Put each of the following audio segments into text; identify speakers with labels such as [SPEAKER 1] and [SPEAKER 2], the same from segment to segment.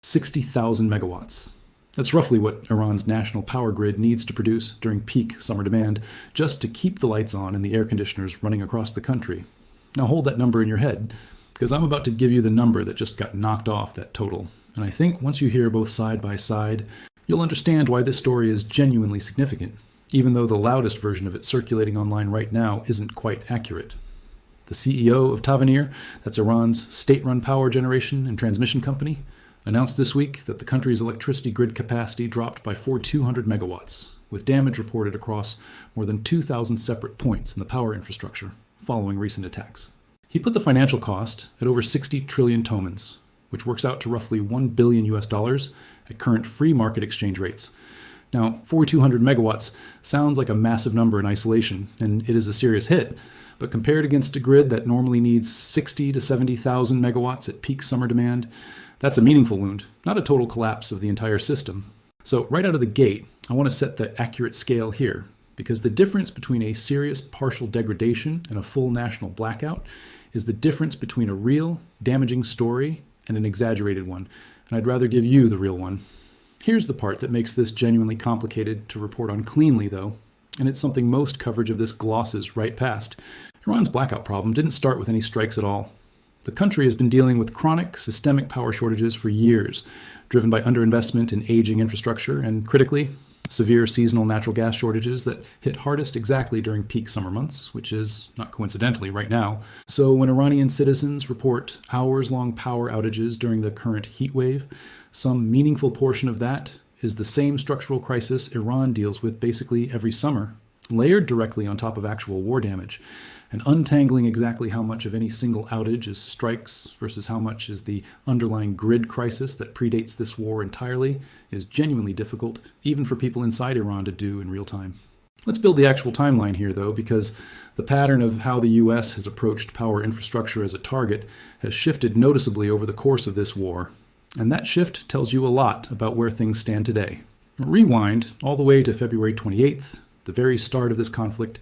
[SPEAKER 1] 60,000 megawatts. That's roughly what Iran's national power grid needs to produce during peak summer demand, just to keep the lights on and the air conditioners running across the country. Now hold that number in your head, because I'm about to give you the number that just got knocked off that total. And I think once you hear both side by side, you'll understand why this story is genuinely significant, even though the loudest version of it circulating online right now isn't quite accurate. The CEO of Tavanir, that's Iran's state-run power generation and transmission company, announced this week that the country's electricity grid capacity dropped by 4,200 megawatts, with damage reported across more than 2,000 separate points in the power infrastructure following recent attacks. He put the financial cost at over 60 trillion tomans, which works out to roughly $1 billion at current free market exchange rates. Now, 4,200 megawatts sounds like a massive number in isolation, and it is a serious hit, but compared against a grid that normally needs 60 to 70,000 megawatts at peak summer demand, that's a meaningful wound, not a total collapse of the entire system. So right out of the gate, I want to set the accurate scale here, because the difference between a serious partial degradation and a full national blackout is the difference between a real, damaging story and an exaggerated one, and I'd rather give you the real one. Here's the part that makes this genuinely complicated to report on cleanly, though, and it's something most coverage of this glosses right past. Iran's blackout problem didn't start with any strikes at all. The country has been dealing with chronic, systemic power shortages for years, driven by underinvestment in aging infrastructure and, critically, severe seasonal natural gas shortages that hit hardest exactly during peak summer months, which is, not coincidentally, right now. So when Iranian citizens report hours-long power outages during the current heat wave, some meaningful portion of that is the same structural crisis Iran deals with basically every summer, layered directly on top of actual war damage. And untangling exactly how much of any single outage is strikes versus how much is the underlying grid crisis that predates this war entirely is genuinely difficult, even for people inside Iran to do in real time. Let's build the actual timeline here, though, because the pattern of how the US has approached power infrastructure as a target has shifted noticeably over the course of this war. And that shift tells you a lot about where things stand today. Rewind all the way to February 28th, the very start of this conflict,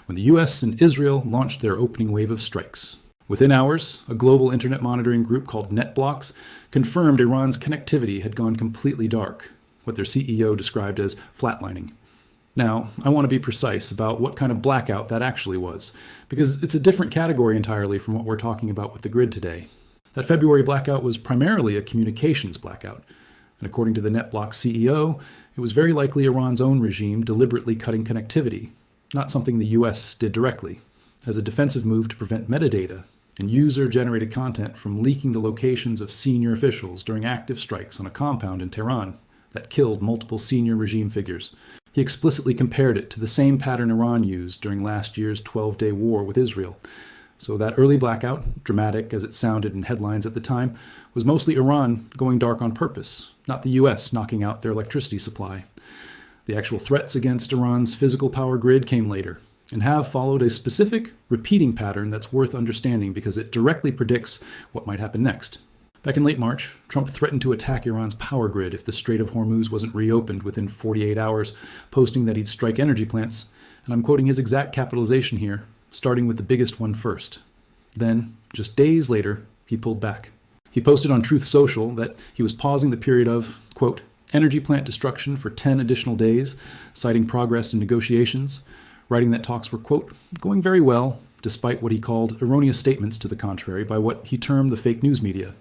[SPEAKER 1] when the US and Israel launched their opening wave of strikes. Within hours, a global internet monitoring group called NetBlocks confirmed Iran's connectivity had gone completely dark, what their CEO described as flatlining. Now, I want to be precise about what kind of blackout that actually was, because it's a different category entirely from what we're talking about with the grid today. That February blackout was primarily a communications blackout, and according to the NetBlocks CEO, it was very likely Iran's own regime deliberately cutting connectivity, not something the US did directly, as a defensive move to prevent metadata and user-generated content from leaking the locations of senior officials during active strikes on a compound in Tehran that killed multiple senior regime figures. He explicitly compared it to the same pattern Iran used during last year's 12-day war with Israel. So that early blackout, dramatic as it sounded in headlines at the time, was mostly Iran going dark on purpose, not the US knocking out their electricity supply. The actual threats against Iran's physical power grid came later, and have followed a specific, repeating pattern that's worth understanding because it directly predicts what might happen next. Back in late March, Trump threatened to attack Iran's power grid if the Strait of Hormuz wasn't reopened within 48 hours, posting that he'd strike energy plants, and I'm quoting his exact capitalization here, starting with the biggest one first. Then, just days later, he pulled back. He posted on Truth Social that he was pausing the period of, quote, energy plant destruction for 10 additional days, citing progress in negotiations, writing that talks were, quote, going very well, despite what he called erroneous statements to the contrary by what he termed the fake news media.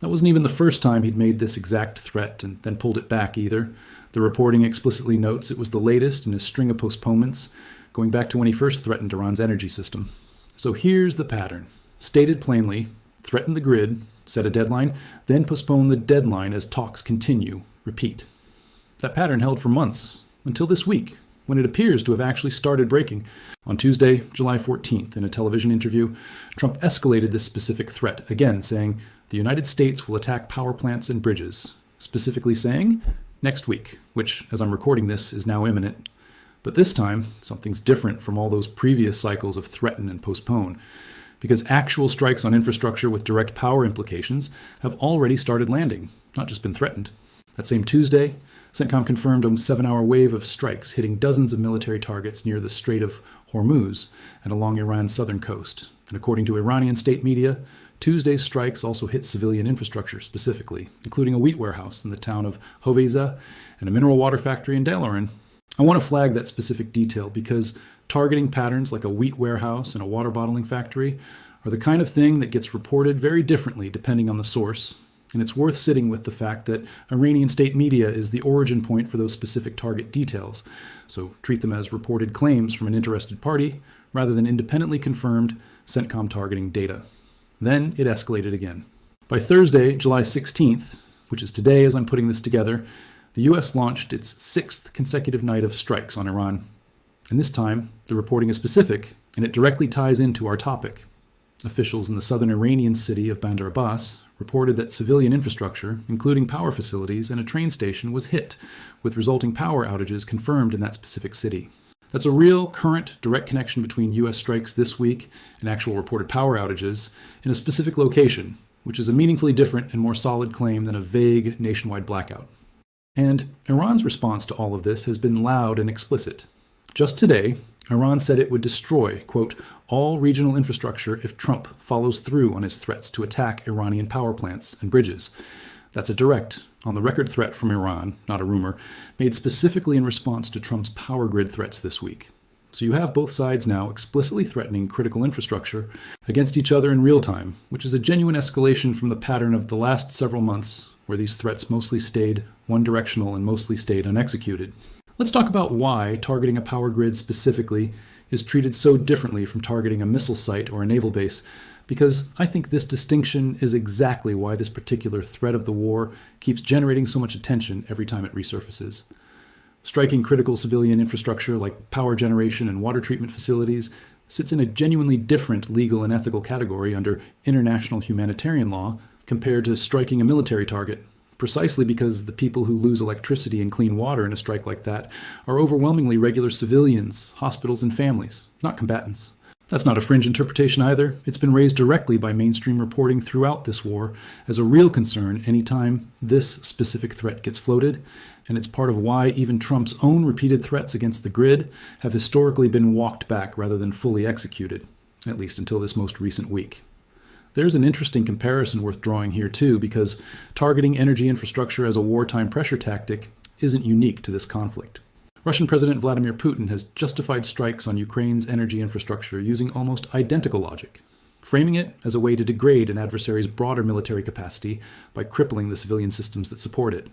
[SPEAKER 1] That wasn't even the first time he'd made this exact threat and then pulled it back either. The reporting explicitly notes it was the latest in a string of postponements, going back to when he first threatened Iran's energy system. So here's the pattern. Stated plainly, threaten the grid, set a deadline, then postpone the deadline as talks continue. Repeat. That pattern held for months, until this week, when it appears to have actually started breaking. On Tuesday, July 14th, in a television interview, Trump escalated this specific threat, again saying, the United States will attack power plants and bridges, specifically saying, next week, which, as I'm recording this, is now imminent. But this time, something's different from all those previous cycles of threaten and postpone, because actual strikes on infrastructure with direct power implications have already started landing, not just been threatened. That same Tuesday, CENTCOM confirmed a 7-hour wave of strikes hitting dozens of military targets near the Strait of Hormuz and along Iran's southern coast. And according to Iranian state media, Tuesday's strikes also hit civilian infrastructure specifically, including a wheat warehouse in the town of Hoveza and a mineral water factory in Dalaran. I want to flag that specific detail because targeting patterns like a wheat warehouse and a water bottling factory are the kind of thing that gets reported very differently depending on the source, and it's worth sitting with the fact that Iranian state media is the origin point for those specific target details, so treat them as reported claims from an interested party rather than independently confirmed CENTCOM targeting data. Then it escalated again. By Thursday, July 16th, which is today as I'm putting this together, the US launched its 6th consecutive night of strikes on Iran. And this time, the reporting is specific, and it directly ties into our topic. Officials in the southern Iranian city of Bandar Abbas reported that civilian infrastructure, including power facilities and a train station, was hit, with resulting power outages confirmed in that specific city. That's a real, current, direct connection between US strikes this week and actual reported power outages in a specific location, which is a meaningfully different and more solid claim than a vague nationwide blackout. And Iran's response to all of this has been loud and explicit. Just today, Iran said it would destroy, quote, all regional infrastructure if Trump follows through on his threats to attack Iranian power plants and bridges. That's a direct, on-the-record threat from Iran, not a rumor, made specifically in response to Trump's power grid threats this week. So you have both sides now explicitly threatening critical infrastructure against each other in real time, which is a genuine escalation from the pattern of the last several months, where these threats mostly stayed one-directional and mostly stayed unexecuted. Let's talk about why targeting a power grid specifically is treated so differently from targeting a missile site or a naval base, because I think this distinction is exactly why this particular threat of the war keeps generating so much attention every time it resurfaces. Striking critical civilian infrastructure like power generation and water treatment facilities sits in a genuinely different legal and ethical category under international humanitarian law compared to striking a military target, precisely because the people who lose electricity and clean water in a strike like that are overwhelmingly regular civilians, hospitals, and families, not combatants. That's not a fringe interpretation either. It's been raised directly by mainstream reporting throughout this war as a real concern anytime this specific threat gets floated, and it's part of why even Trump's own repeated threats against the grid have historically been walked back rather than fully executed, at least until this most recent week. There's an interesting comparison worth drawing here too, because targeting energy infrastructure as a wartime pressure tactic isn't unique to this conflict. Russian President Vladimir Putin has justified strikes on Ukraine's energy infrastructure using almost identical logic, framing it as a way to degrade an adversary's broader military capacity by crippling the civilian systems that support it.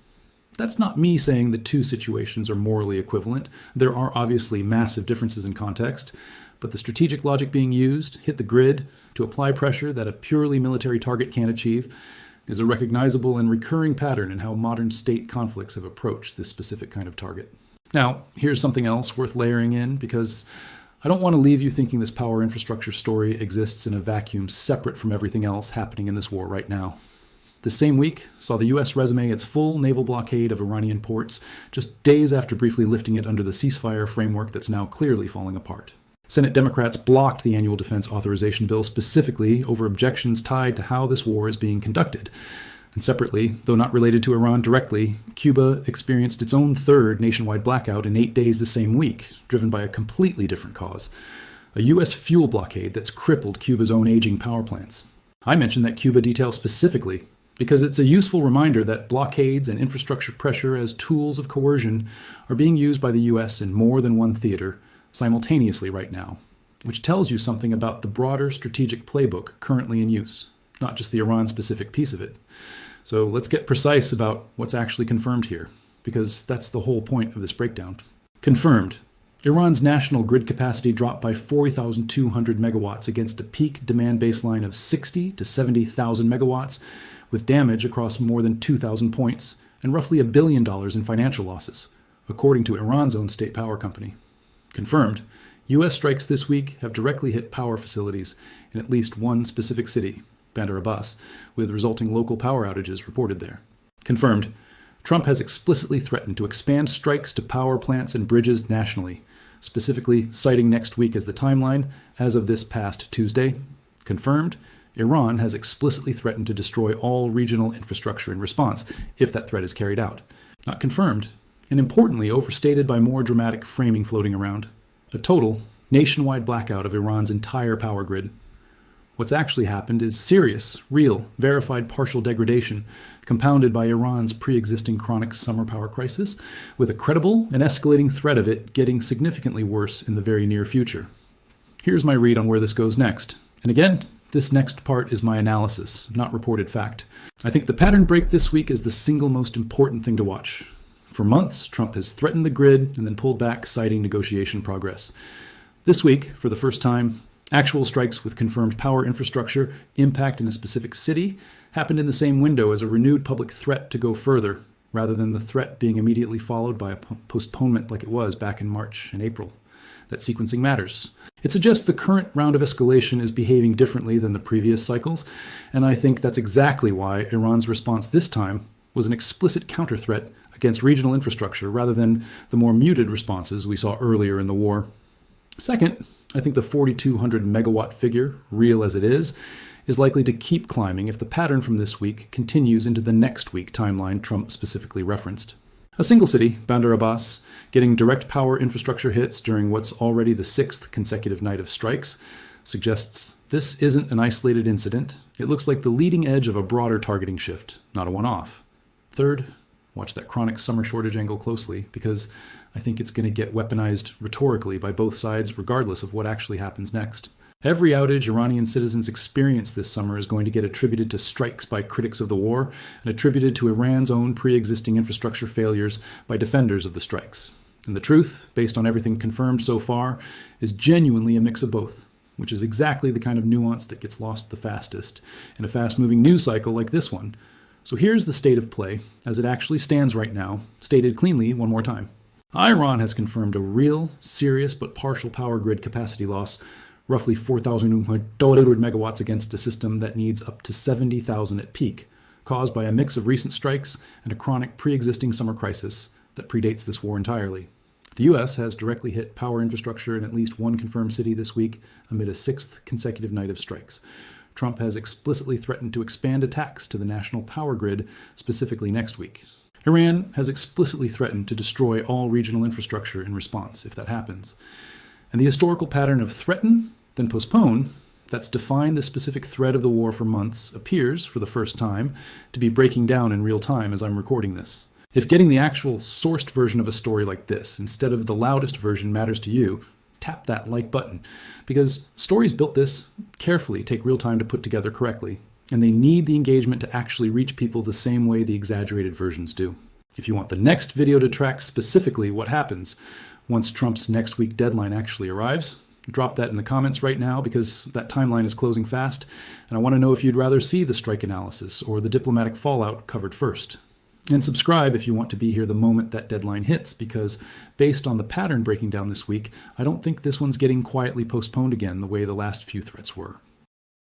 [SPEAKER 1] That's not me saying the two situations are morally equivalent. There are obviously massive differences in context, but the strategic logic being used, hit the grid, to apply pressure that a purely military target can't achieve, is a recognizable and recurring pattern in how modern state conflicts have approached this specific kind of target. Now, here's something else worth layering in, because I don't want to leave you thinking this power infrastructure story exists in a vacuum separate from everything else happening in this war right now. This same week saw the U.S. resume its full naval blockade of Iranian ports just days after briefly lifting it under the ceasefire framework that's now clearly falling apart. Senate Democrats blocked the annual defense authorization bill specifically over objections tied to how this war is being conducted. And separately, though not related to Iran directly, Cuba experienced its own third nationwide blackout in 8 days the same week, driven by a completely different cause: a U.S. fuel blockade that's crippled Cuba's own aging power plants. I mention that Cuba detail specifically because it's a useful reminder that blockades and infrastructure pressure as tools of coercion are being used by the U.S. in more than one theater simultaneously right now, which tells you something about the broader strategic playbook currently in use, not just the Iran-specific piece of it. So let's get precise about what's actually confirmed here, because that's the whole point of this breakdown. Confirmed. Iran's national grid capacity dropped by 40,200 megawatts against a peak demand baseline of 60 to 70,000 megawatts, with damage across more than 2,000 points and roughly $1 billion in financial losses, according to Iran's own state power company. Confirmed. U.S. strikes this week have directly hit power facilities in at least one specific city, Bandar Abbas, with resulting local power outages reported there. Confirmed. Trump has explicitly threatened to expand strikes to power plants and bridges nationally, specifically citing next week as the timeline as of this past Tuesday. Confirmed. Iran has explicitly threatened to destroy all regional infrastructure in response, if that threat is carried out. Not confirmed, and importantly overstated by more dramatic framing floating around. A total nationwide blackout of Iran's entire power grid. What's actually happened is serious, real, verified partial degradation, compounded by Iran's pre-existing chronic summer power crisis, with a credible and escalating threat of it getting significantly worse in the very near future. Here's my read on where this goes next. And again, this next part is my analysis, not reported fact. I think the pattern break this week is the single most important thing to watch. For months, Trump has threatened the grid and then pulled back, citing negotiation progress. This week, for the first time, actual strikes with confirmed power infrastructure impact in a specific city happened in the same window as a renewed public threat to go further, rather than the threat being immediately followed by a postponement like it was back in March and April. That sequencing matters. It suggests the current round of escalation is behaving differently than the previous cycles, and I think that's exactly why Iran's response this time was an explicit counter-threat against regional infrastructure rather than the more muted responses we saw earlier in the war. Second, I think the 4,200 megawatt figure, real as it is likely to keep climbing if the pattern from this week continues into the next week timeline Trump specifically referenced. A single city, Bandar Abbas, getting direct power infrastructure hits during what's already the 6th consecutive night of strikes, suggests this isn't an isolated incident. It looks like the leading edge of a broader targeting shift, not a one-off. Third, watch that chronic summer shortage angle closely, because I think it's going to get weaponized rhetorically by both sides regardless of what actually happens next. Every outage Iranian citizens experience this summer is going to get attributed to strikes by critics of the war and attributed to Iran's own pre-existing infrastructure failures by defenders of the strikes. And the truth, based on everything confirmed so far, is genuinely a mix of both, which is exactly the kind of nuance that gets lost the fastest in a fast-moving news cycle like this one. So here's the state of play, as it actually stands right now, stated cleanly one more time. Iran has confirmed a real, serious, but partial power grid capacity loss, roughly 4,200 megawatts against a system that needs up to 70,000 at peak, caused by a mix of recent strikes and a chronic pre-existing summer crisis that predates this war entirely. The U.S. has directly hit power infrastructure in at least one confirmed city this week amid a 6th consecutive night of strikes. Trump has explicitly threatened to expand attacks to the national power grid, specifically next week. Iran has explicitly threatened to destroy all regional infrastructure in response, if that happens. And the historical pattern of threaten, then postpone, that's defined the specific threat of the war for months, appears, for the first time, to be breaking down in real time as I'm recording this. If getting the actual sourced version of a story like this, instead of the loudest version, matters to you, tap that like button, because stories built this carefully take real time to put together correctly, and they need the engagement to actually reach people the same way the exaggerated versions do. If you want the next video to track specifically what happens once Trump's next week deadline actually arrives, drop that in the comments right now, because that timeline is closing fast, and I want to know if you'd rather see the strike analysis or the diplomatic fallout covered first. And subscribe if you want to be here the moment that deadline hits, because based on the pattern breaking down this week, I don't think this one's getting quietly postponed again the way the last few threats were.